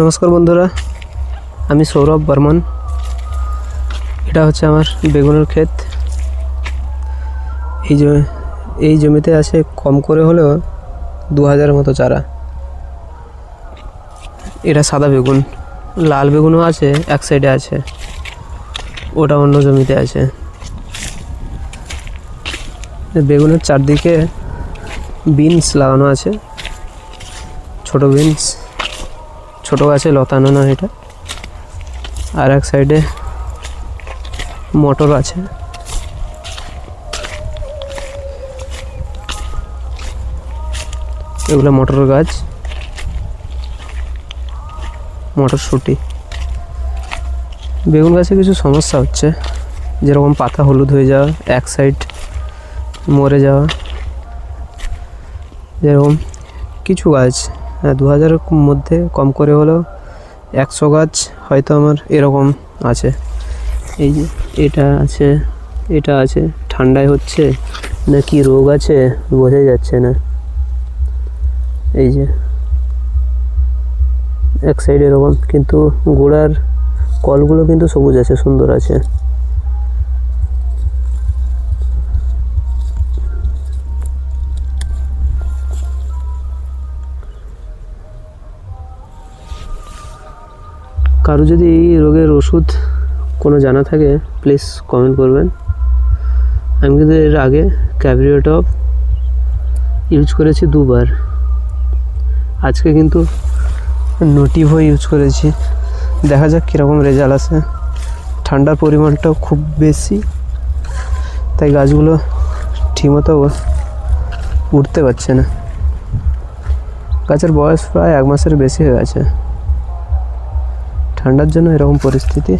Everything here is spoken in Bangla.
নমস্কার বন্ধুরা, আমি সৌরভ বর্মন। এটা হচ্ছে আমার বেগুনের ক্ষেত। এই জমিতে আছে কম করে হলেও 2000 মতো চারা। এটা সাদা বেগুন, লাল বেগুনও আছে, এক সাইডে আছে, ওটা অন্য জমিতে আছে। বেগুনের চারদিকে বিনস লাগানো আছে, ছোট বিনস, ছোট গাছে লতানো না এটা। আর এক সাইডে মটর আছে। এগুলো মটর গাছ, মটরশুঁটি। বেগুন গাছে কিছু সমস্যা হচ্ছে, যেরকম পাতা হলুদ হয়ে যাওয়া, এক সাইড মরে যাওয়া, যেরকম কিছু গাছ 2000 মধ্যে কম করে হলেও 100 গাছ হয়তো আমার এরকম আছে। এই যে এটা আছে, ঠান্ডায় হচ্ছে না কি রোগ আছে বোঝা যাচ্ছে না। এই যে এক সাইড এরকম, কিন্তু গোড়ার কলগুলো কিন্তু সবুজ আছে, সুন্দর আছে। কারো যদি এই রোগের ওষুধ কোনো জানা থাকে প্লিজ কমেন্ট করবেন। আমি কিন্তু এর আগে ক্যাভিরিওটপ ইউজ করেছি 2 বার। আজকে কিন্তু নোটিভো ইউজ করেছি, দেখা যাক কীরকম রেজাল্ট আসে। ঠান্ডার পরিমাণটাও খুব বেশি, তাই গাছগুলো ঠিকমতো উঠতে পারছে না। গাছের বয়স প্রায় 1 মাসের বেশি হয়ে গেছে। ঠান্ডার জন্য এরকম পরিস্থিতি।